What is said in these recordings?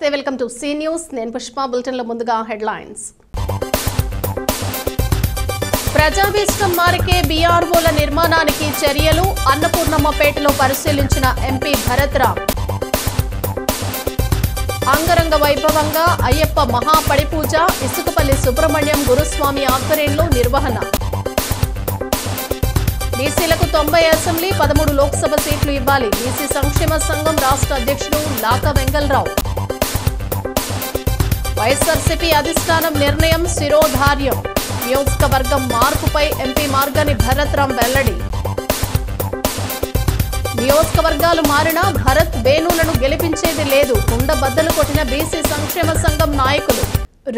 నమస్తే welcome to C news నేను Pushpa bulletin లో ముందుగా హెడ్లైన్స్ ప్రజాభీష్టం మేరకే బీఆర్ఓల నిర్మాణానికి చర్యలు అన్నపూర్ణమ్మపేటలో పరిశీలించిన ఎంపీ భరత్ రామ్ అంగరంగ వైభవంగా అయ్యప్ప మహాపడిపూజ ఇసుకపల్లి సుబ్రహ్మణ్యం గురుస్వామి ఆధ్వర్యంలో నిర్వహణ బీసీలకు 90 అసెంబ్లీ 13 లోక్సభ సీట్లు ఇవ్వాలి బీసీ సంక్షేమ సంఘం రాష్ట్ర అధ్యక్షుడు లాకా వెంగళరావు వైఎస్ఆర్సీపీ అధిష్టానం నిర్ణయం శిరోధార్యం నియోజకవర్గం మార్పుపై ఎంపీ మార్గాని భరత్ రామ్ వెల్లడి నియోజకవర్గాలు మారినా భరత్ వేణులను గెలిపించేది లేదు కుండబద్దలు కొట్టిన బీసీ సంక్షేమ సంఘం నాయకులు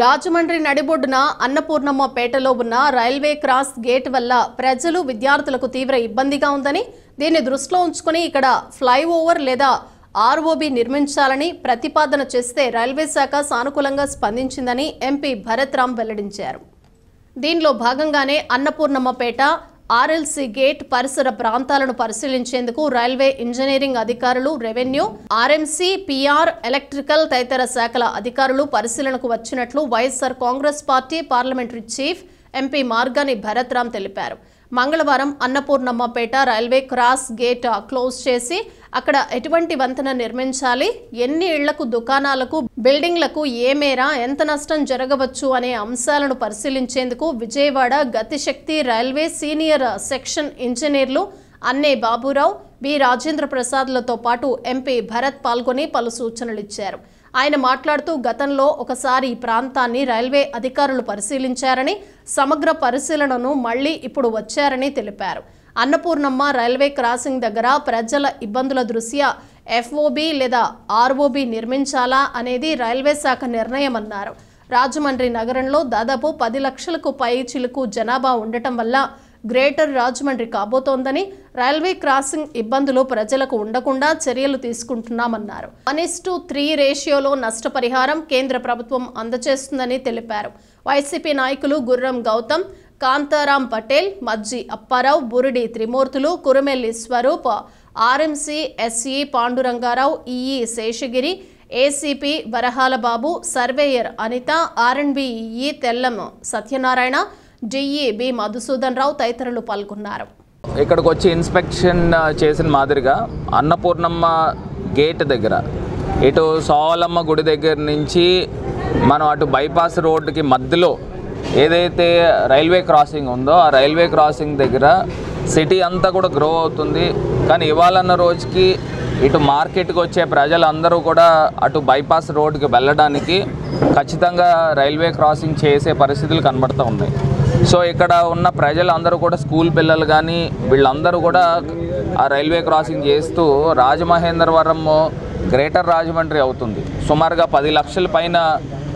రాజమండ్రి నడిబొడ్డున అన్నపూర్ణమ్మపేటలో ఉన్న రైల్వే క్రాస్ గేట్ వల్ల ప్రజలు విద్యార్థులకు తీవ్ర ఇబ్బందిగా ఉందని దీన్ని దృష్టిలో ఉంచుకుని ఇక్కడ ఫ్లైఓవర్ లేదా ఆర్ఓబి నిర్మించాలని ప్రతిపాదన చేస్తే రైల్వే శాఖ సానుకూలంగా స్పందించిందని ఎంపీ భరత్ రామ్ వెల్లడించారు. దీనిలో భాగంగానే అన్నపూర్ణమ్మపేట ఆర్ఎల్సీ గేట్ పరిసర ప్రాంతాలను పరిశీలించేందుకు రైల్వే ఇంజనీరింగ్ అధికారులు రెవెన్యూ ఆర్ఎంసీ పీఆర్ ఎలక్ట్రికల్ తదితర శాఖల అధికారులు పరిశీలనకు వచ్చినట్లు YSR Congress party parliamentary chief MP Margani Bharat Ram తెలిపారు. మంగళవారం Annapurnammapeta railway cross gate close చేసి అక్కడ ఎటువంటి వంతెన నిర్మించాలి, ఎన్ని ఇళ్లకు దుకాణాలకు బిల్డింగ్లకు ఏ మేర ఎంత నష్టం జరగవచ్చు అనే అంశాలను పరిశీలించేందుకు విజయవాడ గతిశక్తి రైల్వే సీనియర్ సెక్షన్ ఇంజనీర్లు అన్నే బాబురావు బి రాజేంద్ర ప్రసాద్లతో పాటు ఎంపీ భరత్ పాల్గొని పలు సూచనలు ఇచ్చారు. ఆయన మాట్లాడుతూ గతంలో ఒకసారి ఈ ప్రాంతాన్ని రైల్వే అధికారులు పరిశీలించారని సమగ్ర పరిశీలనను మళ్లీ ఇప్పుడు వచ్చారని తెలిపారు. అన్నపూర్ణమ్మ రైల్వే క్రాసింగ్ దగ్గర ప్రజల ఇబ్బందుల దృష్ట్యా ఎఫ్ఓబి లేదా ఆర్ఓబి నిర్మించాలా అనేది రైల్వే శాఖ నిర్ణయమన్నారు. రాజమండ్రి నగరంలో దాదాపు 10 లక్షలకు పై చిలుకు జనాభా ఉండటం వల్ల గ్రేటర్ రాజమండ్రి కాబోతోందని రైల్వే క్రాసింగ్ ఇబ్బందులు ప్రజలకు ఉండకుండా చర్యలు తీసుకుంటున్నామన్నారు. 1:3 రేషియోలో నష్టపరిహారం కేంద్ర ప్రభుత్వం అందజేస్తుందని తెలిపారు. వైసీపీ నాయకులు Gurram Gautam, Kantharam Patel, Majji Apparao, Buridi Trimurthulu, Kurumelli Swaroop, RMC SE Pandurangarao, EE Seshagiri, ACP Varahala Babu, surveyor Anitha, R and B EE Tellam Satyanarayana, DE B Madhusudan Rao తదితరులు పాల్గొన్నారు. ఇక్కడికి వచ్చి ఇన్స్పెక్షన్ చేసిన మాదిరిగా అన్నపూర్ణమ్మ గేట్ దగ్గర ఇటు సోలమ్మ గుడి దగ్గర నుంచి మనం అటు బైపాస్ రోడ్డుకి మధ్యలో ఏదైతే రైల్వే క్రాసింగ్ ఉందో ఆ రైల్వే క్రాసింగ్ దగ్గర సిటీ అంతా కూడా గ్రో అవుతుంది. కానీ ఇవాళన్న రోజుకి ఇటు మార్కెట్కి వచ్చే ప్రజలందరూ కూడా అటు బైపాస్ రోడ్డుకి వెళ్ళడానికి ఖచ్చితంగా రైల్వే క్రాసింగ్ చేసే పరిస్థితులు కనబడుతూ ఉన్నాయి. సో ఇక్కడ ఉన్న ప్రజలందరూ కూడా స్కూల్ పిల్లలు కానీ వీళ్ళందరూ కూడా ఆ రైల్వే క్రాసింగ్ చేస్తూ రాజమహేంద్రవరం గ్రేటర్ రాజమండ్రి అవుతుంది. సుమారుగా 10 లక్షల పైన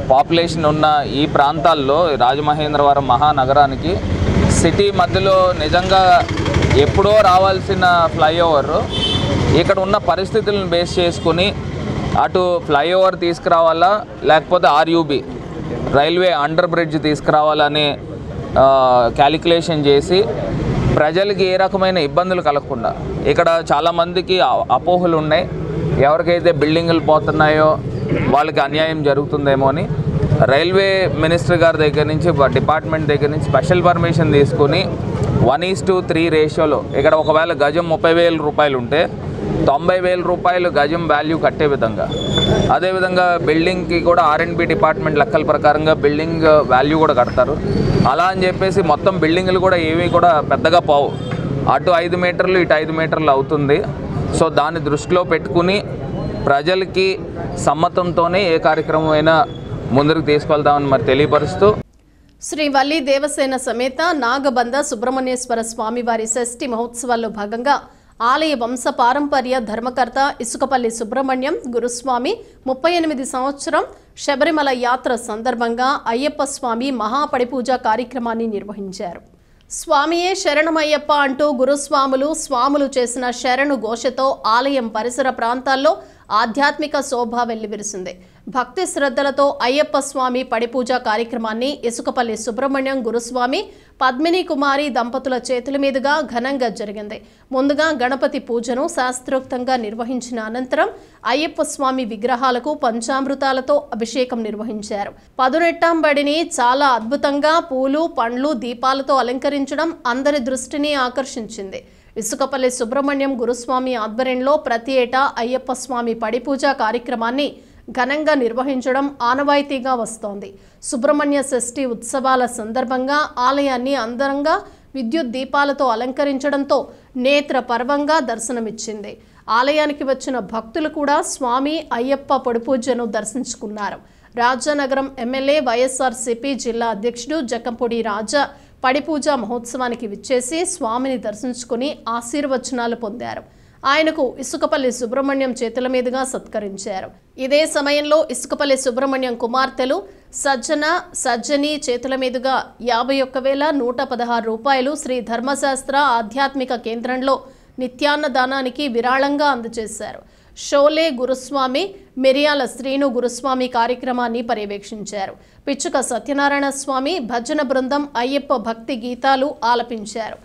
పాపులేషన్ ఉన్న ఈ ప్రాంతాల్లో రాజమహేంద్రవరం మహానగరానికి సిటీ మధ్యలో నిజంగా ఎప్పుడో రావాల్సిన ఫ్లైఓవర్ ఇక్కడ ఉన్న పరిస్థితులను బేస్ చేసుకుని అటు ఫ్లైఓవర్ తీసుకురావాలా లేకపోతే ఆర్యూబీ రైల్వే అండర్ బ్రిడ్జ్ తీసుకురావాలని క్యాలిక్యులేషన్ చేసి ప్రజలకి ఏ రకమైన ఇబ్బందులు కలగకుండా ఇక్కడ చాలామందికి అపోహలు ఉన్నాయి. ఎవరికైతే బిల్డింగులు పోతున్నాయో వాళ్ళకి అన్యాయం జరుగుతుందేమో అని రైల్వే మినిస్టర్ గారి దగ్గర నుంచి డిపార్ట్మెంట్ దగ్గర నుంచి స్పెషల్ పర్మిషన్ తీసుకుని 1:3 రేషియోలో ఇక్కడ ఒకవేళ గజం 30,000 రూపాయలు ఉంటే 90,000 రూపాయలు గజం వాల్యూ కట్టే విధంగా, అదేవిధంగా బిల్డింగ్కి కూడా ఆర్ఎండ్బి డిపార్ట్మెంట్ లెక్కల ప్రకారంగా బిల్డింగ్ వాల్యూ కూడా కడతారు. అలా అని చెప్పేసి మొత్తం బిల్డింగులు కూడా ఏవి కూడా పెద్దగా పోవు, అటు 5 మీటర్లు ఇటు 5 మీటర్లు అవుతుంది. సో దాన్ని దృష్టిలో పెట్టుకుని ప్రజలకి సమ్మతంతోనే ఏ కార్యక్రమం అయినా ముందుకు తీసుకెళ్తామని మరి తెలియపరుస్తూ శ్రీ వల్లి దేవసేన సమేత నాగబంధ సుబ్రహ్మణ్యేశ్వర స్వామివారి షష్ఠి మహోత్సవాల్లో భాగంగా ఆలయ వంశ పారంపర్య ధర్మకర్త ఇసుకపల్లి సుబ్రహ్మణ్యం గురుస్వామి 38 సంవత్సరం శబరిమల యాత్ర సందర్భంగా అయ్యప్ప స్వామి మహాపడిపూజ కార్యక్రమాన్ని నిర్వహించారు. స్వామియే శరణమయ్యప్ప అంటూ గురుస్వాములు స్వాములు చేసిన శరణు ఘోషతో ఆలయం పరిసర ప్రాంతాల్లో ఆధ్యాత్మిక శోభ వెల్లివిరిసింది. భక్తి శ్రద్ధలతో అయ్యప్ప స్వామి పడిపూజ కార్యక్రమాన్ని ఇసుకపల్లి సుబ్రహ్మణ్యం గురుస్వామి పద్మిని కుమారి దంపతుల చేతుల మీదుగా ఘనంగా జరిగింది. ముందుగా గణపతి పూజను శాస్త్రోక్తంగా నిర్వహించిన అనంతరం అయ్యప్ప స్వామి విగ్రహాలకు పంచామృతాలతో అభిషేకం నిర్వహించారు. పదునెట్టాంబడిని చాలా అద్భుతంగా పూలు, పండ్లు, దీపాలతో అలంకరించడం అందరి దృష్టిని ఆకర్షించింది. ఇసుకపల్లి సుబ్రహ్మణ్యం గురుస్వామి ఆధ్వర్యంలో ప్రతి ఏటా అయ్యప్ప స్వామి పడిపూజ కార్యక్రమాన్ని ఘనంగా నిర్వహించడం ఆనవాయితీగా వస్తోంది. సుబ్రహ్మణ్య షష్ఠి ఉత్సవాల సందర్భంగా ఆలయాన్ని అందంగా విద్యుత్ దీపాలతో అలంకరించడంతో నేత్ర పర్వంగా దర్శనమిచ్చింది. ఆలయానికి వచ్చిన భక్తులు కూడా స్వామి అయ్యప్ప పడిపూజను దర్శించుకున్నారు. రాజానగరం ఎమ్మెల్యే వైఎస్ఆర్సీపీ జిల్లా అధ్యక్షుడు జకంపూడి రాజా పడిపూజ మహోత్సవానికి విచ్చేసి స్వామిని దర్శించుకుని ఆశీర్వచనాలు పొందారు. ఆయనకు ఇసుకపల్లి సుబ్రహ్మణ్యం చేతుల మీదుగా సత్కరించారు. ఇదే సమయంలో ఇసుకపల్లి సుబ్రహ్మణ్యం కుమార్తెలు సజ్జని చేతుల మీదుగా 51,116 రూపాయలు శ్రీ ధర్మశాస్త్ర ఆధ్యాత్మిక కేంద్రంలో నిత్యాన్నదానానికి విరాళంగా అందజేశారు. షోలే గురుస్వామి, మిరియాల శ్రీను గురుస్వామి కార్యక్రమాన్ని పర్యవేక్షించారు. పిచ్చుక సత్యనారాయణ స్వామి భజన బృందం అయ్యప్ప భక్తి గీతాలు ఆలపించారు.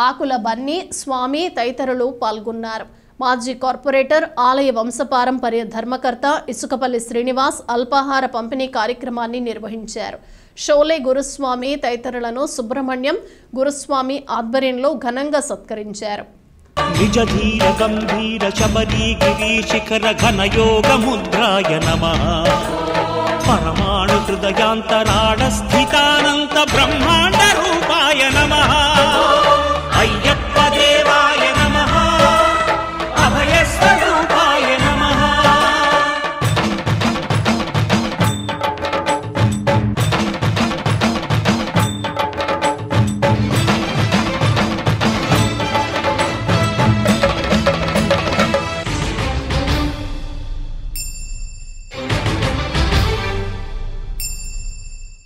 ఆకుల బన్నీ స్వామి తదితరులు పాల్గొన్నారు. మాజీ కార్పొరేటర్, ఆలయ వంశపారంపర్య ధర్మకర్త ఇసుకపల్లి శ్రీనివాస్ అల్పాహార పంపిణీ కార్యక్రమాన్ని నిర్వహించారు. షోలే గురుస్వామి తదితరులను సుబ్రహ్మణ్యం గురుస్వామి ఆధ్వర్యంలో ఘనంగా సత్కరించారు. నిజ ధీర గంభీర శబరీ గిరి శిఖర ఘన యోగ ముద్రాయ నమః. పరమాణు హృదయాంతరాడ స్థితానంత బ్రహ్మాండ రూపాయ నమః. అయ్యప్ప దేవాయ నమః. అభయ స్వరూపాయ నమః.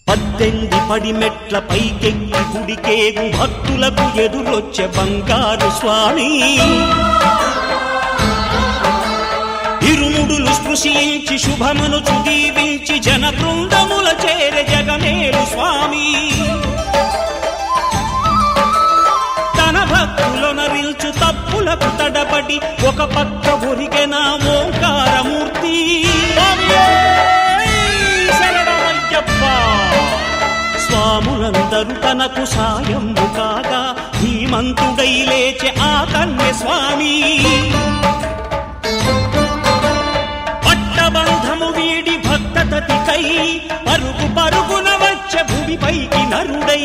పద్దెంది పడిమెట్ల పైకెక్కి గుడికేగు భక్తులకు ఎదురొచ్చే బంగారు స్వామి. ఇరుముడులు స్పృశించి శుభమనుచు దీవించి జన బృందముల చేరే జగమేలు స్వామి. తన భక్తులనరిల్చు తప్పులకు తడబడి ఒక పక్క ఒరిగెన ఓంకారమూర్తి. స్వాములందరూ తనకు సాయము కాగా ధీమంతుడై లేచే ఆ కన్య స్వామి. పట్టబంధము వీడి భక్తతతికై పరుగు పరుగున వచ్చే భూమిపైకి నరుడై.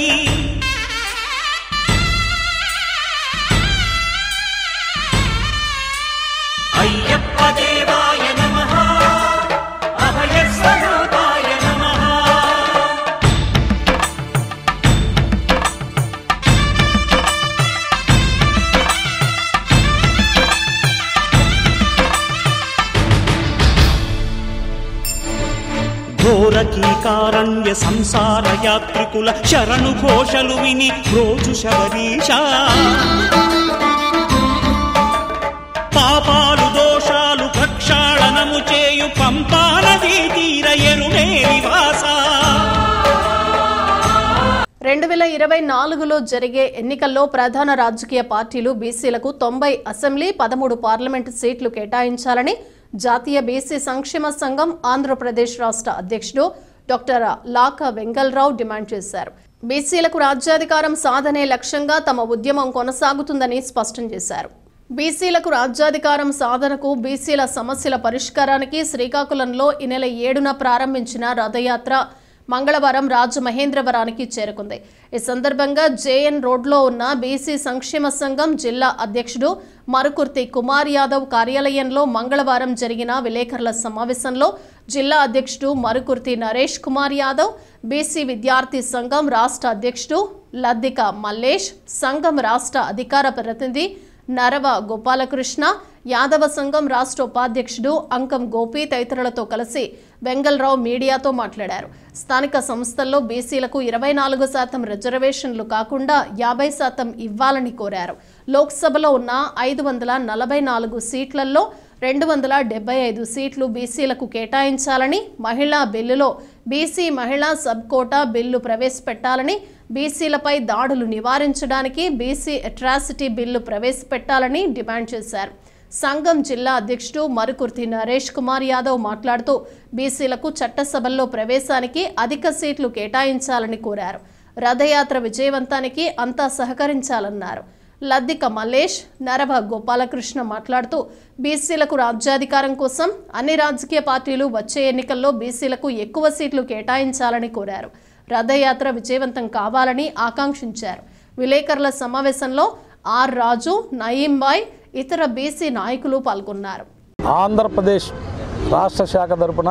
అయ్యప్ప దేవాయ నమః. అభయ స్వరూపాయ నమః. ఘోరకీకారణ్య సంసార యాత్రికుల శరణు ఘోషలు విని రోజు శబరీష. పాపాలు దోషాలు ప్రక్షాళనము చేయు పంపానదీ తీర ఎరుమే నివాస. 2024లో జరిగే ఎన్నికల్లో ప్రధాన రాజకీయ పార్టీలు బీసీలకు 90 అసెంబ్లీ, 13 పార్లమెంటు సీట్లు కేటాయించాలని జాతీయ బీసీ సంక్షేమ సంఘం ఆంధ్రప్రదేశ్ రాష్ట్ర అధ్యక్షుడు డాక్టర్ లాక వెంగళరావు డిమాండ్ చేశారు. బీసీలకు రాజ్యాధికారం సాధనే లక్ష్యంగా తమ ఉద్యమం కొనసాగుతుందని స్పష్టం చేశారు. బీసీలకు రాజ్యాధికారం సాధనకు, బీసీల సమస్యల పరిష్కారానికి శ్రీకాకుళంలో ఈ నెల 7న ప్రారంభించిన రథయాత్ర మంగళవారం రాజమహేంద్రవరానికి చేరుకుంది. ఈ సందర్భంగా జేఎన్ రోడ్లో ఉన్న బీసీ సంక్షేమ సంఘం జిల్లా అధ్యక్షుడు మరుకుర్తి కుమార్ యాదవ్ కార్యాలయంలో మంగళవారం జరిగిన విలేకరుల సమావేశంలో జిల్లా అధ్యక్షుడు మరుకుర్తి నరేష్ కుమార్ యాదవ్, బీసీ విద్యార్థి సంఘం రాష్ట్ర అధ్యక్షుడు లద్దిక మల్లేష్, సంఘం రాష్ట్ర అధికార ప్రతినిధి నరవ గోపాలకృష్ణ, యాదవ సంఘం రాష్ట్ర ఉపాధ్యక్షుడు అంకం గోపి తదితరులతో కలిసి వెంగళరావు మీడియాతో మాట్లాడారు. స్థానిక సంస్థల్లో బీసీలకు 24% రిజర్వేషన్లు కాకుండా 50% ఇవ్వాలని కోరారు. లోక్సభలో ఉన్న 544 సీట్లలో 275 సీట్లు బీసీలకు కేటాయించాలని, మహిళా బిల్లులో బీసీ మహిళా సబ్ కోటా బిల్లు ప్రవేశపెట్టాలని, బీసీలపై దాడులు నివారించడానికి బీసీ అట్రాసిటీ బిల్లు ప్రవేశపెట్టాలని డిమాండ్ చేశారు. సంఘం జిల్లా అధ్యక్షుడు మరుకుర్తి నరేష్ కుమార్ యాదవ్ మాట్లాడుతూ బీసీలకు చట్టసభల్లో ప్రవేశానికి అధిక సీట్లు కేటాయించాలని కోరారు. రథయాత్ర విజయవంతానికి అంతా సహకరించాలన్నారు. లద్దిక మల్లేష్, నరవ గోపాలకృష్ణ మాట్లాడుతూ బీసీలకు రాజ్యాధికారం కోసం అన్ని రాజకీయ పార్టీలు వచ్చే ఎన్నికల్లో బీసీలకు ఎక్కువ సీట్లు కేటాయించాలని కోరారు. రథయాత్ర విజయవంతం కావాలని ఆకాంక్షించారు. విలేకరుల సమావేశంలో ఆర్ రాజు, నయీంబాయ్, ఇతర బీసీ నాయకులు పాల్గొన్నారు. ఆంధ్రప్రదేశ్ రాష్ట్ర శాఖ తరపున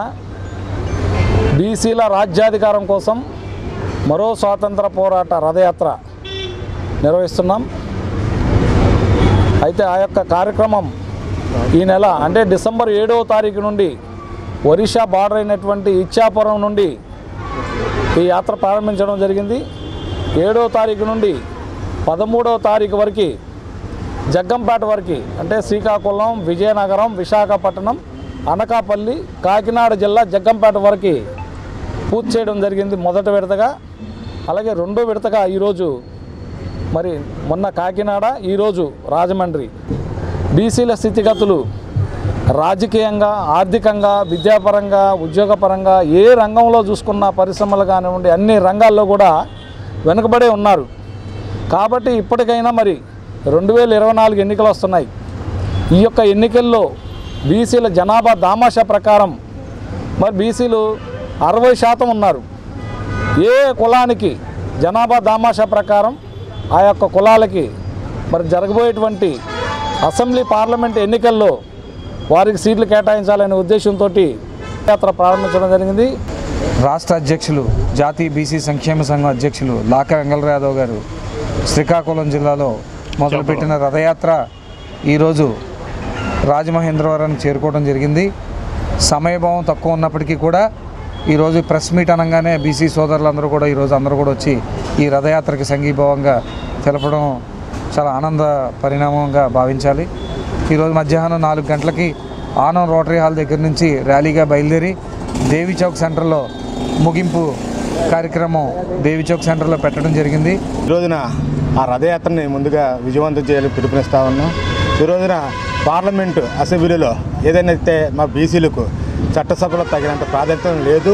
బీసీల రాజ్యాధికారం కోసం మరో స్వాతంత్ర పోరాట రథయాత్ర నిర్వహిస్తున్నాం. అయితే ఆ యొక్క కార్యక్రమం ఈ నెల అంటే డిసెంబర్ 7వ తారీఖు నుండి ఒరిస్సా బార్డర్ అయినటువంటి ఇచ్చాపురం నుండి ఈ యాత్ర ప్రారంభించడం జరిగింది. 7వ తారీఖు నుండి 13వ తారీఖు వరకు జగ్గంపేట వరకు అంటే శ్రీకాకుళం, విజయనగరం, విశాఖపట్నం, అనకాపల్లి, కాకినాడ జిల్లా జగ్గంపేట వరకు పూర్తి చేయడం జరిగింది మొదటి విడతగా. అలాగే రెండో విడతగా ఈరోజు మరి మొన్న కాకినాడ, ఈరోజు రాజమండ్రి. బీసీల స్థితిగతులు రాజకీయంగా, ఆర్థికంగా, విద్యాపరంగా, ఉద్యోగపరంగా ఏ రంగంలో చూసుకున్న పరిశ్రమలు కానివ్వండి అన్ని రంగాల్లో కూడా వెనుకబడే ఉన్నారు. కాబట్టి ఇప్పటికైనా మరి 2024 ఎన్నికలు వస్తున్నాయి. ఈ యొక్క ఎన్నికల్లో బీసీల జనాభా దామాషా ప్రకారం మరి బీసీలు 60% ఉన్నారు. ఏ కులానికి జనాభా దామాషా ప్రకారం ఆ యొక్క కులాలకి మరి జరగబోయేటువంటి అసెంబ్లీ పార్లమెంట్ ఎన్నికల్లో వారికి సీట్లు కేటాయించాలనే ఉద్దేశంతో యాత్ర ప్రారంభించడం జరిగింది. రాష్ట్ర అధ్యక్షులు, జాతీయ బీసీ సంక్షేమ సంఘం అధ్యక్షులు లాక వెంగళరావు యాదవ్ గారు శ్రీకాకుళం జిల్లాలో మొదలుపెట్టిన రథయాత్ర ఈరోజు రాజమహేంద్రవరానికి చేరుకోవడం జరిగింది. సమయభావం తక్కువ ఉన్నప్పటికీ కూడా ఈరోజు ప్రెస్ మీట్ అనగానే బీసీ సోదరులందరూ కూడా ఈరోజు అందరూ కూడా వచ్చి ఈ రథయాత్రకి సంఘీభావంగా తెలపడం చాలా ఆనంద పరిణామంగా భావించాలి. ఈరోజు మధ్యాహ్నం 4 గంటలకి ఆనం రోటరీ హాల్ దగ్గర నుంచి ర్యాలీగా బయలుదేరి దేవి చౌక్ సెంటర్లో ముగింపు కార్యక్రమం దేవి చౌక్ సెంటర్లో పెట్టడం జరిగింది. ఈ రోజున ఆ రథయాత్రని ముందుగా విజయవంతం చేయాలని పిలుపునిస్తా ఉన్నాం. ఈ రోజున పార్లమెంటు అసెంబ్లీలో ఏదైతే మా బీసీలకు చట్టసభలో తగినంత ప్రాధాన్యత లేదు.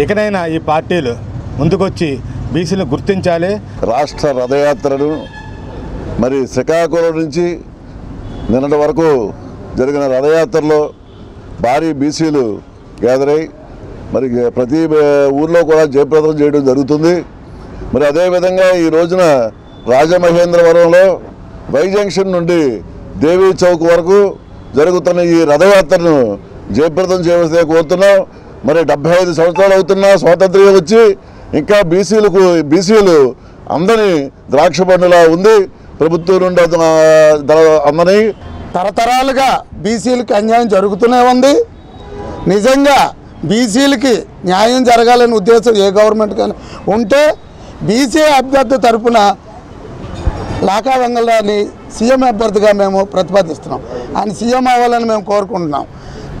ఇకనైనా ఈ పార్టీలు ముందుకొచ్చి బీసీలు గుర్తించాలి. రాష్ట్ర రథయాత్రను మరి శ్రీకాకుళం నుంచి నిన్నటి వరకు జరిగిన రథయాత్రలో భారీ బీసీలు గ్యాదర్ అయ్యి మరి ప్రతి ఊర్లో కూడా జయప్రదం చేయడం జరుగుతుంది. మరి అదేవిధంగా ఈ రోజున రాజమహేంద్రవరంలో వై జంక్షన్ నుండి దేవీ చౌక్ వరకు జరుగుతున్న ఈ రథయాత్రను జయప్రదం చేయవలసి కోరుతున్నాం. మరి 75 సంవత్సరాలు అవుతున్నా స్వాతంత్ర్యం వచ్చి ఇంకా బీసీలు అందరి ద్రాక్ష పండులా ఉంది. ప్రభుత్వం నుండి అందరి తరతరాలుగా బీసీలకి అన్యాయం జరుగుతూనే ఉంది. నిజంగా బీసీలకి న్యాయం జరగాలనే ఉద్దేశం ఏ గవర్నమెంట్ కానీ ఉంటే బీసీ అభ్యర్థి తరఫున లాకా వెంగళరావుని సీఎం అభ్యర్థిగా మేము ప్రతిపాదిస్తున్నాం. ఆయన సీఎం అవ్వాలని మేము కోరుకుంటున్నాం.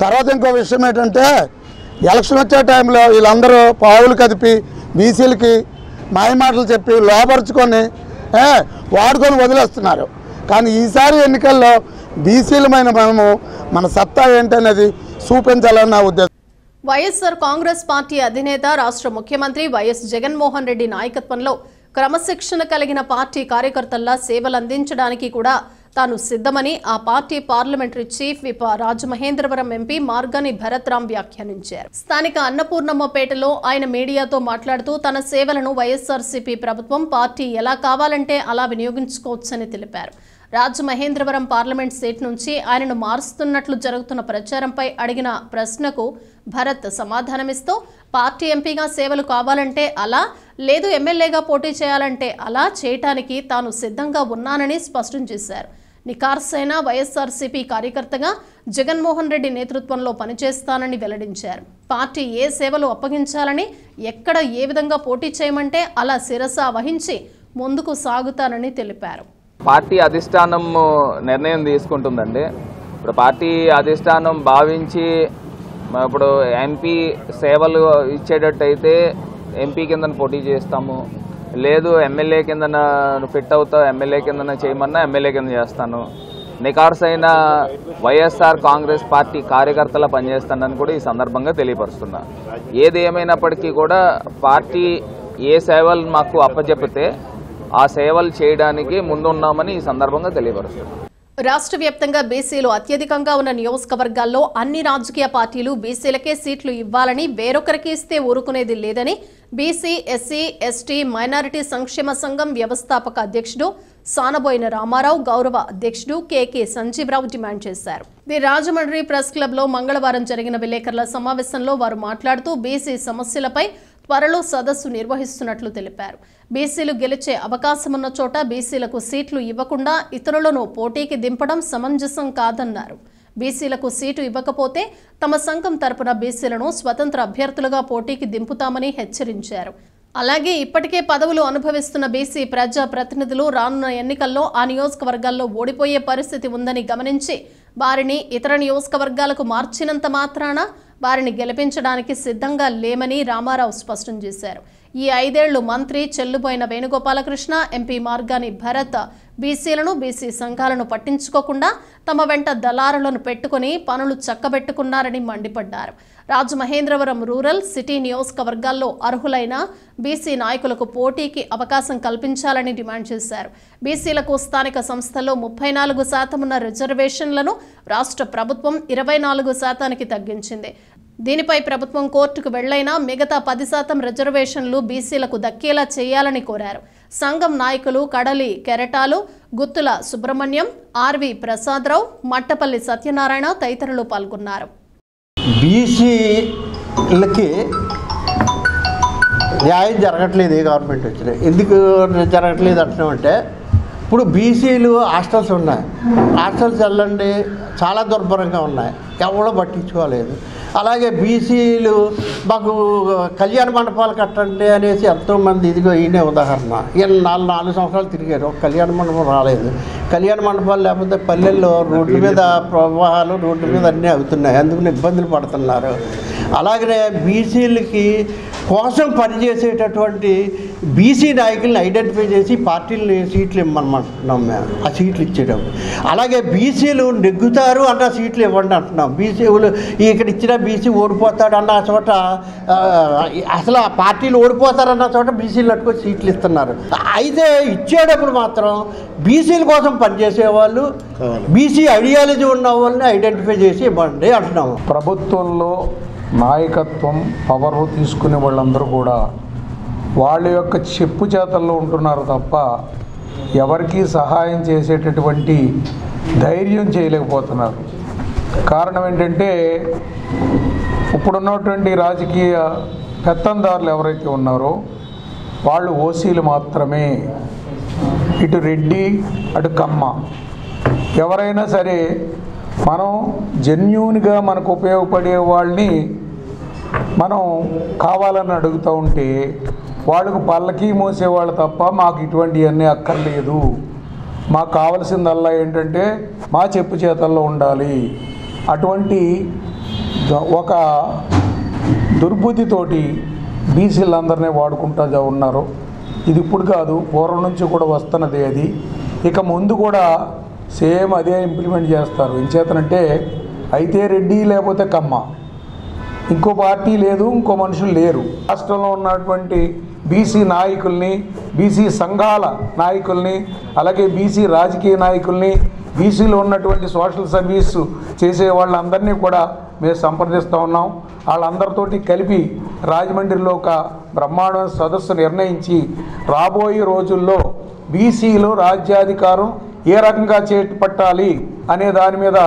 తర్వాత ఇంకో విషయం ఏంటంటే ఎలక్షన్ వచ్చే టైంలో వీళ్ళందరూ పావులు కదిపి బీసీలకి మాయమాటలు చెప్పి లోపరుచుకొని వాడుకొని వదిలేస్తున్నారు. కానీ ఈసారి ఎన్నికల్లో బీసీలమైన మనము మన సత్తా ఏంటనేది చూపించాలని నా ఉద్దేశం. వైఎస్ఆర్ కాంగ్రెస్ పార్టీ అధినేత, రాష్ట్ర ముఖ్యమంత్రి వైఎస్ జగన్మోహన్ రెడ్డి నాయకత్వంలో క్రమశిక్షణ కలిగిన పార్టీ కార్యకర్తల్లా సేవలు అందించడానికి కూడా తాను సిద్ధమని ఆ party parliamentary chief whip Rajamahendravaram MP Margani Bharath Ram వ్యాఖ్యానించారు. స్థానిక అన్నపూర్ణమ్మపేటలో ఆయన మీడియాతో మాట్లాడుతూ తన సేవలను వైఎస్ఆర్సీపీ ప్రభుత్వం పార్టీ ఎలా కావాలంటే అలా వినియోగించుకోవచ్చని తెలిపారు. రాజమహేంద్రవరం పార్లమెంట్ సీట్ నుంచి ఆయనను మారుస్తున్నట్లు జరుగుతున్న ప్రచారంపై అడిగిన ప్రశ్నకు భరత్ సమాధానమిస్తూ పార్టీ ఎంపీగా సేవలు కావాలంటే అలా, లేదు ఎమ్మెల్యేగా పోటీ చేయాలంటే అలా చేయటానికి తాను సిద్ధంగా ఉన్నానని స్పష్టం చేశారు. నికార్సైన వైఎస్ఆర్సీపీ కార్యకర్తగా జగన్మోహన్ రెడ్డి నేతృత్వంలో పనిచేస్తానని వెల్లడించారు. పార్టీ ఏ సేవలు అప్పగించాలని, ఎక్కడ ఏ విధంగా పోటీ చేయమంటే అలా శిరస వహించి ముందుకు సాగుతానని తెలిపారు. పార్టీ అధిష్టానం నిర్ణయం తీసుకుంటుందండి. ఇప్పుడు పార్టీ అధిష్టానం భావించి ఇప్పుడు ఎంపీ సేవలు ఇచ్చేటట్టయితే ఎంపీ కింద పోటీ చేస్తాము, లేదు ఎమ్మెల్యే కింద ఫిట్ అవుతావు ఎమ్మెల్యే కింద చేయమన్నా ఎమ్మెల్యే కింద చేస్తాను, నికార్సైన వైఎస్ఆర్ కాంగ్రెస్ పార్టీ కార్యకర్తలా పనిచేస్తానని కూడా ఈ సందర్భంగా తెలియపరుస్తున్నా. ఏది ఏమైనప్పటికీ కూడా పార్టీ ఏ సేవలు మాకు అప్పచెప్పితే ఆ సేవలు చేయడానికి ముందున్నామని ఈ సందర్భంగా తెలియపరుస్తున్నా. రాష్ట్ర వ్యాప్తంగా బీసీలు అత్యధికంగా ఉన్న నియోజకవర్గాల్లో అన్ని రాజకీయ పార్టీలు బీసీలకే సీట్లు ఇవ్వాలని, వేరొకరికి ఇస్తే ఊరుకునేది లేదని బీసీ, ఎస్సీ, ఎస్టీ, మైనారిటీ సంక్షేమ సంఘం వ్యవస్థాపక అధ్యక్షుడు సానబోయిన రామారావు, గౌరవ అధ్యక్షుడు కేకే సంజీవరావు డిమాండ్ చేశారు. ది రాజమండ్రి ప్రెస్ క్లబ్ లో మంగళవారం జరిగిన విలేకరుల సమావేశంలో వారు మాట్లాడుతూ బీసీ సమస్యలపై త్వరలో సదస్సు నిర్వహిస్తున్నట్లు తెలిపారు. బీసీలు గెలిచే అవకాశమున్న చోట బీసీలకు సీట్లు ఇవ్వకుండా ఇతరులను పోటీకి దింపడం సమంజసం కాదన్నారు. బీసీలకు సీటు ఇవ్వకపోతే తమ సంఘం తరపున బీసీలను స్వతంత్ర అభ్యర్థులుగా పోటీకి దింపుతామని హెచ్చరించారు. అలాగే ఇప్పటికే పదవులు అనుభవిస్తున్న బీసీ ప్రజా ప్రతినిధులు రానున్న ఎన్నికల్లో ఆ నియోజకవర్గాల్లో ఓడిపోయే పరిస్థితి ఉందని గమనించి వారిని ఇతర నియోజకవర్గాలకు మార్చినంత మాత్రాన వారిని గెలిపించడానికి సిద్ధంగా లేమని రామారావు స్పష్టం చేశారు. ఈ 5 ఏళ్లు మంత్రి చెల్లుబోయిన వేణుగోపాలకృష్ణ, ఎంపీ మార్గాని భరత్ బీసీలను, బీసీ సంఘాలను పట్టించుకోకుండా తమ వెంట దళారులను పెట్టుకుని పనులు చక్కబెట్టుకున్నారని మండిపడ్డారు. రాజమహేంద్రవరం రూరల్, సిటీ నియోజకవర్గాల్లో అర్హులైన బీసీ నాయకులకు పోటీకి అవకాశం కల్పించాలని డిమాండ్ చేశారు. బీసీలకు స్థానిక సంస్థల్లో 34% ఉన్న రిజర్వేషన్లను రాష్ట్ర ప్రభుత్వం 24% తగ్గించింది. దీనిపై ప్రభుత్వం కోర్టుకు వెళ్లైనా మిగతా 10% రిజర్వేషన్లు బీసీలకు దక్కేలా చేయాలని కోరారు. సంఘం నాయకులు కడలి కెరటాలు, గుత్తుల సుబ్రహ్మణ్యం, ఆర్వి ప్రసాదరావు, మట్టపల్లి సత్యనారాయణ తదితరులు పాల్గొన్నారు. బీసీలకి న్యాయం జరగట్లేదు ఏ గవర్నమెంట్ వచ్చినా. ఎందుకు జరగట్లేదు అంటున్నామంటే, ఇప్పుడు బీసీలు హాస్టల్స్ ఉన్నాయి, హాస్టల్స్ వెళ్ళండి చాలా దుర్భరంగా ఉన్నాయి, ఎవరో పట్టించుకోలేదు. అలాగే బీసీలు మాకు కళ్యాణ మండపాలు కట్టండి అనేసి ఎంతోమంది, ఇదిగో ఈయనే ఉదాహరణ, ఈయన 4 సంవత్సరాలు తిరిగారు, ఒక కళ్యాణ మండపం రాలేదు. కళ్యాణ మండపాలు లేకపోతే పల్లెల్లో రోడ్ల మీద ప్రవాహాలు, రోడ్ల మీద అన్నీ అవుతున్నాయి, అందుకని ఇబ్బందులు పడుతున్నారు. అలాగనే బీసీలకి కోసం పనిచేసేటటువంటి బీసీ నాయకుల్ని ఐడెంటిఫై చేసి పార్టీలని సీట్లు ఇవ్వమంటున్నాం మేము, ఆ సీట్లు ఇచ్చేటం. అలాగే బీసీలు నెగ్గుతారు అన్న సీట్లు ఇవ్వండి అంటున్నాం. బీసీలు ఇక్కడ ఇచ్చిన బీసీ ఓడిపోతాడు అన్న చోట, అసలు ఆ పార్టీలు ఓడిపోతారన్న చోట బీసీలు అట్టుకొని సీట్లు ఇస్తున్నారు. అయితే ఇచ్చేటప్పుడు మాత్రం బీసీల కోసం పనిచేసేవాళ్ళు, బీసీ ఐడియాలజీ ఉన్న వాళ్ళని ఐడెంటిఫై చేసి ఇవ్వండి అంటున్నాము. ప్రభుత్వంలో నాయకత్వం పవర్ తీసుకునే వాళ్ళందరూ కూడా వాళ్ళ యొక్క చెప్పు చేతల్లో ఉంటున్నారు తప్ప ఎవరికీ సహాయం చేసేటటువంటి ధైర్యం చేయలేకపోతున్నారు. కారణం ఏంటంటే, ఇప్పుడున్నటువంటి రాజకీయ పెత్తందారులు ఎవరైతే ఉన్నారో వాళ్ళు ఓసీలు మాత్రమే, ఇటు రెడ్డి అటు కమ్మ, ఎవరైనా సరే మనం జెన్యూన్గా మనకు ఉపయోగపడే వాళ్ళని మనం కావాలని అడుగుతూ ఉంటే వాళ్ళకు పల్లకి మోసేవాళ్ళు తప్ప మాకు ఇటువంటివన్నీ అక్కర్లేదు, మాకు కావాల్సిందల్లా ఏంటంటే మా చెప్పు చేతల్లో ఉండాలి, అటువంటి ఒక దుర్బుద్ధితోటి బీసీలందరినీ వాడుకుంటూ ఉన్నారు. ఇది ఇప్పుడు కాదు, పూర్వం నుంచి కూడా వస్తున్నది అది. ఇక ముందు కూడా సేమ్ అదే ఇంప్లిమెంట్ చేస్తారు. ఎంచేతనంటే అయితే రెడ్డి లేకపోతే కమ్మ, ఇంకో పార్టీ లేదు, ఇంకో మనుషులు లేరు. రాష్ట్రంలో ఉన్నటువంటి బీసీ నాయకుల్ని, బీసీ సంఘాల నాయకుల్ని, అలాగే బీసీ రాజకీయ నాయకుల్ని, బీసీలో ఉన్నటువంటి సోషల్ సర్వీస్ చేసే వాళ్ళందరినీ కూడా మేము సంప్రదిస్తూ ఉన్నాం. వాళ్ళందరితోటి కలిపి రాజమండ్రిలో ఒక బ్రహ్మాండమైన సదస్సు నిర్ణయించి రాబోయే రోజుల్లో బీసీలో రాజ్యాధికారం ఏ రకంగా చేపట్టాలి అనే దాని మీద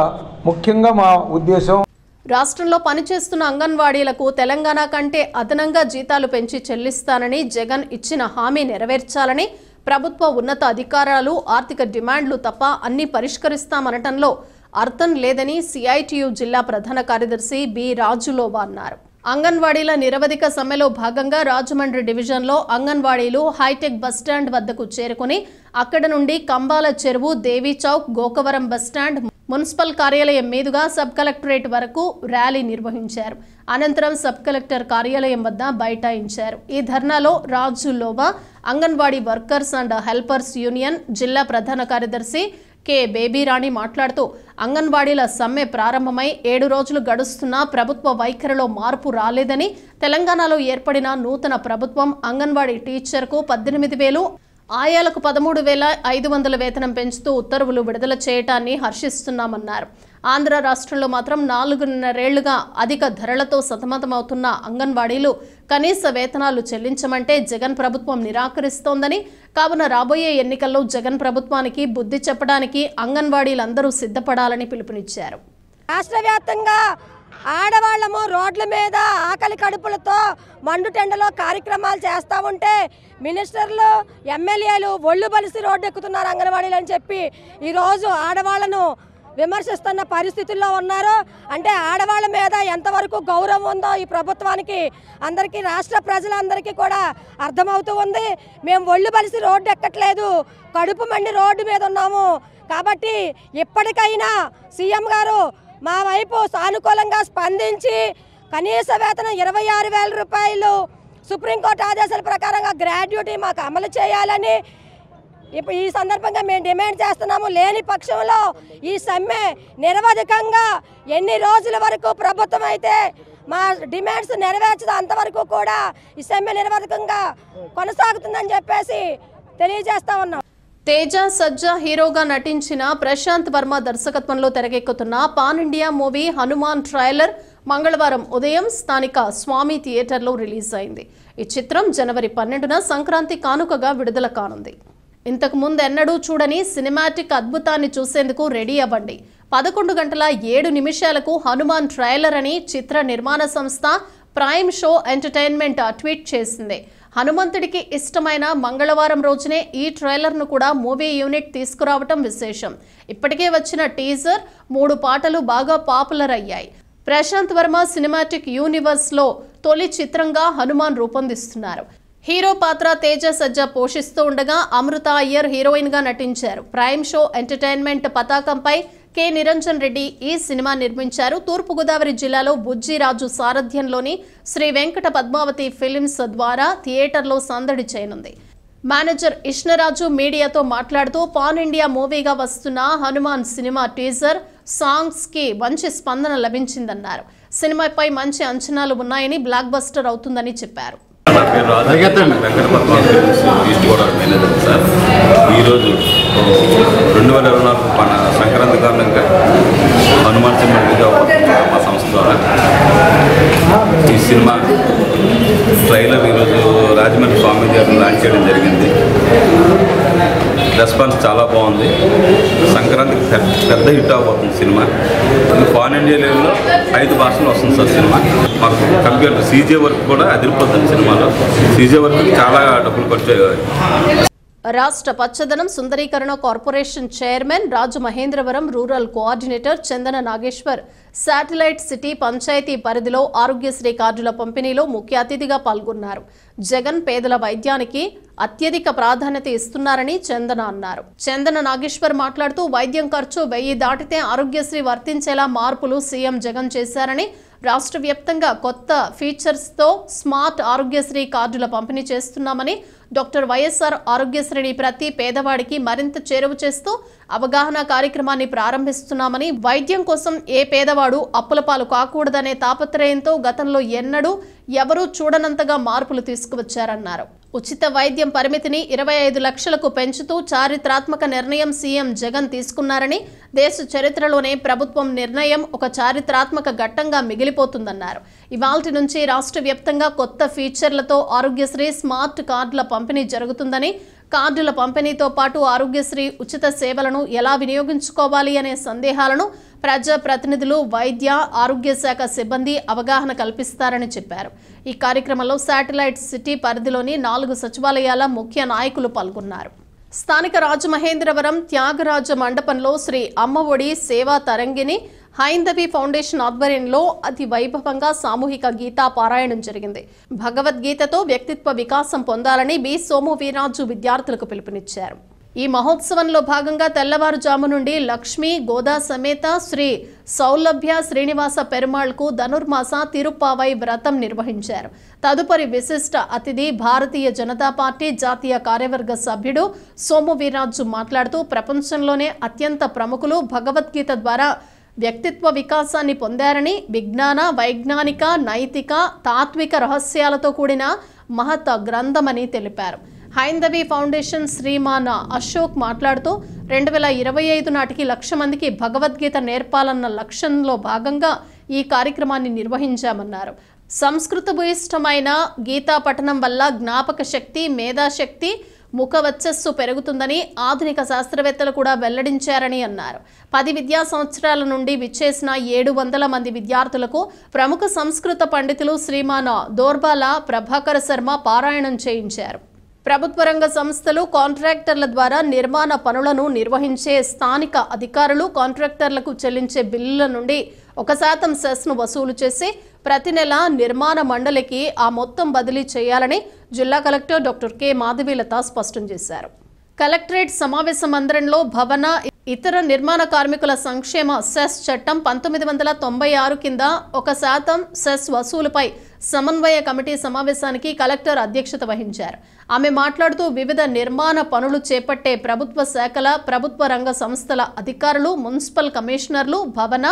ముఖ్యంగా మా ఉద్దేశం. రాష్ట్రంలో పనిచేస్తున్న అంగన్వాడీలకు తెలంగాణ కంటే అదనంగా జీతాలు పెంచి చెల్లిస్తానని జగన్ ఇచ్చిన హామీ నెరవేర్చాలని ప్రభుత్వ ఉన్నత అధికారులు ఆర్థిక డిమాండ్లు తప్ప అన్ని పరిష్కరిస్తామనటంలో అర్థం లేదని సిఐటియు జిల్లా ప్రధాన కార్యదర్శి బి రాజులోవా అన్నారు. అంగన్వాడీల నిరవధిక సమ్మెలో భాగంగా రాజమండ్రి డివిజన్లో అంగన్వాడీలు హైటెక్ బస్టాండ్ వద్దకు చేరుకుని అక్కడ నుండి కంబాల చెరువు, దేవీ చౌక్, గోకవరం బస్టాండ్, మున్సిపల్ కార్యాలయం మీదుగా సబ్ కలెక్టరేట్ వరకు ర్యాలీ నిర్వహించారు. అనంతరం సబ్ కలెక్టర్ కార్యాలయం వద్ద బైఠాయించారు. ఈ ధర్నాలో Raju Lova, Anganwadi workers and helpers union జిల్లా ప్రధాన కార్యదర్శి కె బేబీరాణి మాట్లాడుతూ అంగన్వాడీల సమ్మె ప్రారంభమై 7 రోజులు గడుస్తున్నా ప్రభుత్వ వైఖరిలో మార్పు రాలేదని, తెలంగాణలో ఏర్పడిన నూతన ప్రభుత్వం అంగన్వాడీ టీచర్కు 18,000, ఆయాలకు 13,500 వేతనం పెంచుతూ ఉత్తర్వులు విడుదల చేయటాన్ని హర్షిస్తున్నామన్నారు. ఆంధ్ర రాష్ట్రంలో మాత్రం 4.5 ఏళ్లుగా అధిక ధరలతో సతమతమవుతున్న అంగన్వాడీలు కనీస వేతనాలు చెల్లించమంటే జగన్ ప్రభుత్వం నిరాకరిస్తోందని, కావున రాబోయే ఎన్నికల్లో జగన్ ప్రభుత్వానికి బుద్ధి చెప్పడానికి అంగన్వాడీలందరూ సిద్ధపడాలని పిలుపునిచ్చారు. రాష్ట్ర వ్యాప్తంగా ఆడవాళ్ళము రోడ్ల మీద ఆకలి కడుపులతో మండుటెండలో కార్యక్రమాలు చేస్తూ ఉంటే మినిస్టర్లు, ఎమ్మెల్యేలు ఒళ్ళు బలిసి రోడ్డు ఎక్కుతున్నారు అంగన్వాడీలు అని చెప్పి ఈరోజు ఆడవాళ్లను విమర్శిస్తున్న పరిస్థితుల్లో ఉన్నారు. అంటే ఆడవాళ్ళ మీద ఎంతవరకు గౌరవం ఉందో ఈ ప్రభుత్వానికి అందరికీ, రాష్ట్ర ప్రజలందరికీ కూడా అర్థమవుతూ ఉంది. మేము ఒళ్ళు బలిసి రోడ్డు ఎక్కట్లేదు, కడుపు మండి రోడ్డు మీద ఉన్నాము. కాబట్టి ఇప్పటికైనా సీఎం గారు మా వైపు సానుకూలంగా స్పందించి కనీస వేతనం 26,000 రూపాయలు సుప్రీంకోర్టు ఆదేశాల ప్రకారంగా గ్రాడ్యుటీ మాకు అమలు చేయాలని ఇప్పుడు ఈ సందర్భంగా మేము డిమాండ్ చేస్తున్నాము. లేని పక్షంలో ఈ సమ్మె నిరవధికంగా ఎన్ని రోజుల వరకు ప్రభుత్వం అయితే మా డిమాండ్స్ నెరవేర్చదు అంతవరకు కూడా ఈ సమ్మె నిరవధికంగా కొనసాగుతుందని చెప్పేసి తెలియజేస్తా ఉన్నాం. తేజ సజ్జా హీరోగా నటించిన ప్రశాంత్ వర్మ దర్శకత్వంలో తెరకెక్కుతున్న pan India movie Hanuman trailer మంగళవారం ఉదయం స్థానిక స్వామి థియేటర్లో రిలీజ్ అయింది. ఈ చిత్రం జనవరి 12న సంక్రాంతి కానుకగా విడుదల కానుంది. ఇంతకు ముందు ఎన్నడూ చూడని సినిమాటిక్ అద్భుతాన్ని చూసేందుకు రెడీ అవ్వండి. 11 గంటల 7 నిమిషాలకు హనుమాన్ ట్రైలర్ అని చిత్ర నిర్మాణ సంస్థ ప్రైమ్ షో ఎంటర్టైన్మెంట్ ట్వీట్ చేసింది. హనుమంతుడికి ఇష్టమైన మంగళవారం రోజునే ఈ ట్రైలర్ను కూడా మూవీ యూనిట్ తీసుకురావటం విశేషం. ఇప్పటికే వచ్చిన టీజర్, 3 పాటలు బాగా పాపులర్ అయ్యాయి. ప్రశాంత్ వర్మ సినిమాటిక్ యూనివర్స్లో తొలి చిత్రంగా హనుమాన్ రూపొందిస్తున్నారు. హీరో పాత్ర తేజ సజ్జా పోషిస్తూ ఉండగా అమృత అయ్యర్ హీరోయిన్గా నటించారు. ప్రైమ్ షో ఎంటర్టైన్మెంట్ పతాకంపై కె నిరంజన్ రెడ్డి ఈ సినిమా నిర్మించారు. తూర్పుగోదావరి జిల్లాలో బుజ్జిరాజు సారథ్యంలోని శ్రీ వెంకట పద్మావతి ఫిలిమ్స్ ద్వారా థియేటర్లో సందడి చేయనుంది. మేనేజర్ ఇష్ణరాజు మీడియాతో మాట్లాడుతూ పాన్ ఇండియా మూవీగా వస్తున్న హనుమాన్ సినిమా టీజర్, సాంగ్స్కి మంచి స్పందన లభించిందన్నారు. సినిమాపై మంచి అంచనాలు ఉన్నాయని, బ్లాక్ బస్టర్ అవుతుందని చెప్పారు. నా పేరు Raju, Venkata Padmavathi films East Godavari manager sir. ఈరోజు 2024 సంక్రాంతి కారణంగా హనుమాన్ సినిమా రిలీజ్ అవుతుంది మా సంస్థ ద్వారా. ఈ సినిమా ట్రైలర్ ఈరోజు రాజమండ్రి స్వామి గారు లాంచ్ చేయడం జరిగింది. రెస్పాన్స్ చాలా బాగుంది. సంక్రాంతికి పెద్ద హిట్ అవబోతుంది సినిమా. ఇది పాన్ ఇండియా లెవెల్లో 5 భాషలు వస్తుంది సార్ సినిమా. మాకు కంప్యూటర్ సీజే వర్క్ కూడా అదిరిపోతుంది సినిమాలో. సీజే వర్క్ చాలా డబ్బులు ఖర్చు అయ్యాయి. రాష్ట్ర పచ్చదనం సుందరీకరణ corporation chairman Rajamahendravaram rural coordinator Chandana Nageshwar satellite city panchayat పరిధిలో ఆరోగ్యశ్రీ కార్డుల పంపిణీలో ముఖ్య అతిథిగా పాల్గొన్నారు. జగన్ పేదల వైద్యానికి అత్యధిక ప్రాధాన్యత ఇస్తున్నారని చందన అన్నారు. చందన నాగేశ్వర్ మాట్లాడుతూ వైద్యం ఖర్చు 1000 దాటితే ఆరోగ్యశ్రీ వర్తించేలా మార్పులు సీఎం జగన్ చేశారని, రాష్ట్ర వ్యాప్తంగా కొత్త ఫీచర్స్తో స్మార్ట్ ఆరోగ్యశ్రీ కార్డుల పంపిణీ చేస్తున్నామని, డాక్టర్ వైఎస్ఆర్ ఆరోగ్యశ్రీని ప్రతి పేదవాడికి మరింత చేరువ చేస్తూ అవగాహన కార్యక్రమాన్ని ప్రారంభిస్తున్నామని, వైద్యం కోసం ఏ పేదవాడు అప్పుల పాలు కాకూడదనే తాపత్రయంతో గతంలో ఎన్నడూ ఎవరూ చూడనంతగా మార్పులు తీసుకువచ్చారన్నారు. ఉచిత వైద్యం పరిమితిని 25 లక్షలకు పెంచుతూ చారిత్రాత్మక నిర్ణయం సీఎం జగన్ తీసుకున్నారని, దేశ చరిత్రలోనే ప్రభుత్వం నిర్ణయం ఒక చారిత్రాత్మక ఘట్టంగా మిగిలిపోతుందన్నారు. ఇవాల్టి నుంచి రాష్ట్ర వ్యాప్తంగా కొత్త ఫీచర్లతో ఆరోగ్యశ్రీ స్మార్ట్ కార్డుల పంపిణీ జరుగుతుందని, కార్డుల పంపిణీతో పాటు ఆరోగ్యశ్రీ ఉచిత సేవలను ఎలా వినియోగించుకోవాలి అనే సందేహాలను ప్రజాప్రతినిధులు, వైద్య ఆరోగ్య శాఖ సిబ్బంది అవగాహన కల్పిస్తారని చెప్పారు. ఈ కార్యక్రమంలో శాటిలైట్ సిటీ పరిధిలోని 4 సచివాలయాల ముఖ్య నాయకులు పాల్గొన్నారు. స్థానిక రాజమహేంద్రవరం త్యాగరాజ మండపంలో శ్రీ అమ్మఒడి సేవా తరంగిణి హైందవి ఫౌండేషన్ ఆధ్వర్యంలో అతి వైభవంగా సామూహిక గీతా పారాయణం జరిగింది. భగవద్గీతతో వ్యక్తిత్వ వికాసం పొందాలని బి సోము వీరాజు విద్యార్థులకు పిలుపునిచ్చారు. ఈ మహోత్సవంలో భాగంగా తెల్లవారుజాము నుండి లక్ష్మీ గోదా సమేత శ్రీ సౌలభ్య శ్రీనివాస పెరుమాళ్కు ధనుర్మాస తిరుప్పావై వ్రతం నిర్వహించారు. తదుపరి విశిష్ట అతిథి భారతీయ జనతా పార్టీ జాతీయ కార్యవర్గ సభ్యుడు సోము వీర్రాజు మాట్లాడుతూ ప్రపంచంలోనే అత్యంత ప్రముఖులు భగవద్గీత ద్వారా వ్యక్తిత్వ వికాసాన్ని పొందారని, విజ్ఞాన వైజ్ఞానిక నైతిక తాత్విక రహస్యాలతో కూడిన మహత్ గ్రంథమని తెలిపారు. హైందవి ఫౌండేషన్ శ్రీమాన్ అశోక్ మాట్లాడుతూ 2025 నాటికి 1,00,000 మందికి భగవద్గీత నేర్పాలన్న లక్ష్యంలో భాగంగా ఈ కార్యక్రమాన్ని నిర్వహించామన్నారు. సంస్కృత భూయిష్టమైన గీతా పఠనం వల్ల జ్ఞాపక శక్తి, మేధాశక్తి, ముఖ వచ్చస్సు పెరుగుతుందని ఆధునిక శాస్త్రవేత్తలు కూడా వెల్లడించారని అన్నారు. 10 విద్యా సంవత్సరాల నుండి విచ్చేసిన 700 మంది విద్యార్థులకు ప్రముఖ సంస్కృత పండితులు శ్రీమాన్ దోర్బాల ప్రభాకర శర్మ పారాయణం చేయించారు. ప్రభుత్వ రంగ సంస్థలు కాంట్రాక్టర్ల ద్వారా నిర్మాణ పనులను నిర్వహించే స్థానిక అధికారులు కాంట్రాక్టర్లకు చెల్లించే బిల్లుల నుండి 1% సెస్ను వసూలు చేసి ప్రతి నెల నిర్మాణ మండలికి ఆ మొత్తం బదిలీ చేయాలని జిల్లా కలెక్టర్ డాక్టర్ కె మాధవీలత స్పష్టం చేశారు. కలెక్టరేట్ సమావేశ మందిరంలో భవన ఇతర నిర్మాణ కార్మికుల సంక్షేమ సెస్ చట్టం 1996 కింద 1% సెస్ వసూలుపై సమన్వయ కమిటీ సమావేశానికి కలెక్టర్ అధ్యక్షత వహించారు. ఆమె మాట్లాడుతూ వివిధ నిర్మాణ పనులు చేపట్టే ప్రభుత్వ శాఖల, ప్రభుత్వ రంగ సంస్థల అధికారులు, మున్సిపల్ కమిషనర్లు, భవన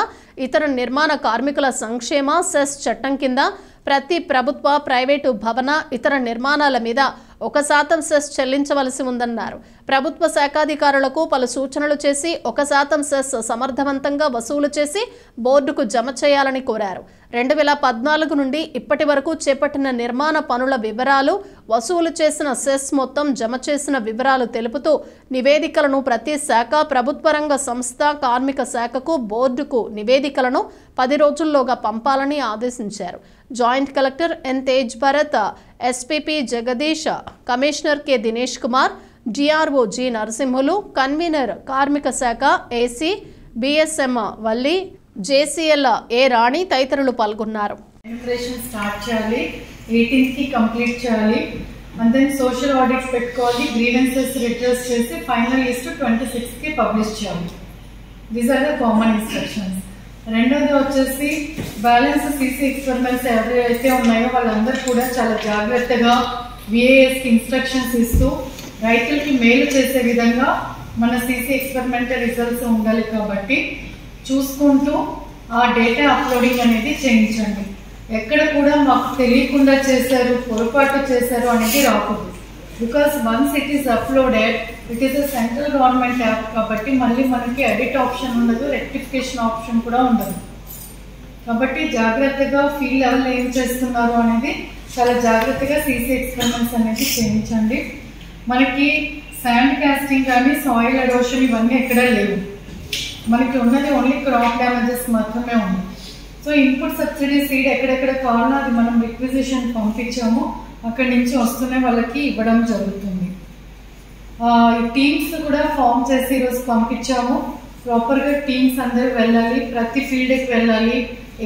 ఇతర నిర్మాణ కార్మికుల సంక్షేమ సెస్ చట్టం కింద ప్రతి ప్రభుత్వ, ప్రైవేటు భవన ఇతర నిర్మాణాల మీద 1% సెస్ చెల్లించవలసి ఉందన్నారు. ప్రభుత్వ శాఖాధికారులకు పలు సూచనలు చేసి 1% సెస్ సమర్థవంతంగా వసూలు చేసి బోర్డుకు జమ చేయాలని కోరారు. 2014 నుండి ఇప్పటి వరకు చేపట్టిన నిర్మాణ పనుల వివరాలు, వసూలు చేసిన సెస్ మొత్తం జమ చేసిన వివరాలు తెలుపుతూ నివేదికలను ప్రతి శాఖ, ప్రభుత్వ రంగ సంస్థ, కార్మిక శాఖకు, బోర్డుకు నివేదికలను 10 రోజుల్లోగా పంపాలని ఆదేశించారు. Joint collector N Tej Bharat, SPP Jagadish, commissioner K Dinesh Kumar, DRO G Narasimhulu, convener కార్మిక శాఖ AC BSM Valli, JCL A Rani తదితరులు పాల్గొన్నారు. ఎన్యుమరేషన్ స్టార్ట్ చేయాలి, 18కి కంప్లీట్ చేయాలి, అండ్ దెన్ సోషల్ ఆడిట్స్ పెట్టుకోవాలి, గ్రీవెన్సెస్ రిట్రెస్ చేసి ఫైనల్ లిస్ట్ 26కి పబ్లిష్ చేయాలి. These are the common instructions. రెండోది వచ్చేసి బ్యాలెన్స్ సీసీ ఎక్స్పెరిమెంట్స్ ఎవరైతే ఉన్నాయో వాళ్ళందరూ కూడా చాలా జాగ్రత్తగా విఏఎస్కి ఇన్స్ట్రక్షన్స్ ఇస్తూ రైతులకి మేలు చేసే విధంగా మన సీసీ ఎక్స్పెరిమెంట్ రిజల్ట్స్ ఉండాలి. కాబట్టి చూసుకుంటూ ఆ డేటా అప్లోడింగ్ అనేది చేయించండి. ఎక్కడ కూడా మాకు తెలియకుండా చేశారు, పొరపాటు చేశారు అనేది రాకూడదు. Because once it is uploaded, it is a central government app కాబట్టి మళ్ళీ మనకి ఎడిట్ ఆప్షన్ ఉండదు, రెక్టిఫికేషన్ ఆప్షన్ కూడా ఉండదు. కాబట్టి జాగ్రత్తగా ఫీల్డ్ లెవెల్ ఏం చేస్తున్నారు అనేది చాలా జాగ్రత్తగా సీసీ ఎక్స్పెరిమెంట్స్ అనేది చేయించండి. మనకి శాండ్ కాస్టింగ్ కానీ సాయిల్ ఎరోషన్ ఇవన్నీ ఎక్కడా లేవు. మనకి ఉన్నది ఓన్లీ క్రాప్ డ్యామేజెస్ మాత్రమే ఉంది. సో ఇన్పుట్ సబ్సిడీ సీడ్ ఎక్కడెక్కడ కావాలో అది మనం రిక్విజిషన్ పంపించాము, అక్కడి నుంచి వస్తూనే వాళ్ళకి ఇవ్వడం జరుగుతుంది. టీమ్స్ కూడా ఫామ్ చేసి ఈరోజు పంపించాము. ప్రాపర్గా టీమ్స్ అందరూ వెళ్ళాలి, ప్రతి ఫీల్డ్కి వెళ్ళాలి,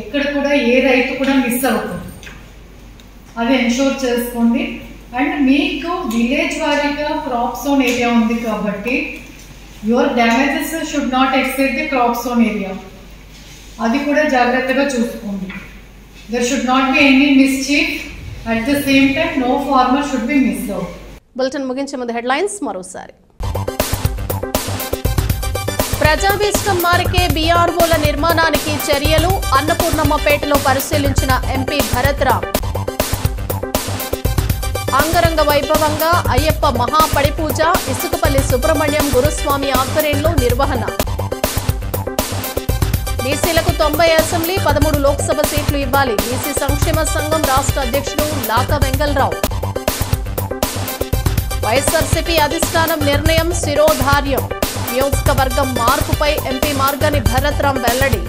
ఎక్కడ కూడా ఏ రైతు కూడా మిస్ అవుతుంది, అది ఎన్షూర్ చేసుకోండి. అండ్ మీకు విలేజ్ వారీగా క్రాప్ జోన్ ఏరియా ఉంది కాబట్టి your damages should not exceed the crop zone area, అది కూడా జాగ్రత్తగా చూసుకోండి. There should not be any mischief, at the same time no farmer should be miss out. Bulletin ముగించే ముందు హెడ్లైన్స్ మరోసారి. ప్రజాభీష్టం మారికే బీఆర్ఓల నిర్మాణానికి చర్యలు, అన్నపూర్ణమ్మపేటలో పరిశీలించిన ఎంపీ భరత్ రామ్. అంగరంగ వైభవంగా అయ్యప్ప మహాపడిపూజ, ఇసుకపల్లి సుబ్రహ్మణ్యం గురుస్వామి ఆధ్వర్యంలో నిర్వహణ. బీసీలకు 90 అసెంబ్లీ, 13 లోక్సభ సీట్లు ఇవ్వాలి, బీసీ సంక్షేమ సంఘం రాష్ట్ర అధ్యక్షుడు లాకా వెంగళరావు. వైఎస్ఆర్సీపీ అధిష్టానం నిర్ణయం శిరోధార్యం, నియోజకవర్గం మార్పుపై ఎంపీ మార్గాని భరత్ రామ్ వెల్లడి.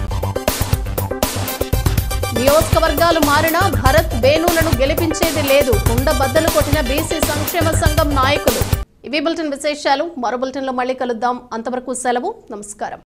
నియోజకవర్గాలు మారినా భరత్ బేనూలను గెలిపించేది లేదు, కుండ బద్దలు కొట్టిన బీసీ సంక్షేమ సంఘం నాయకులు. ఇవి బులెటిన్ విశేషాలు. మరో బులెటిన్లో మళ్ళీ కలుద్దాం. అంతవరకు సెలవు, నమస్కారం.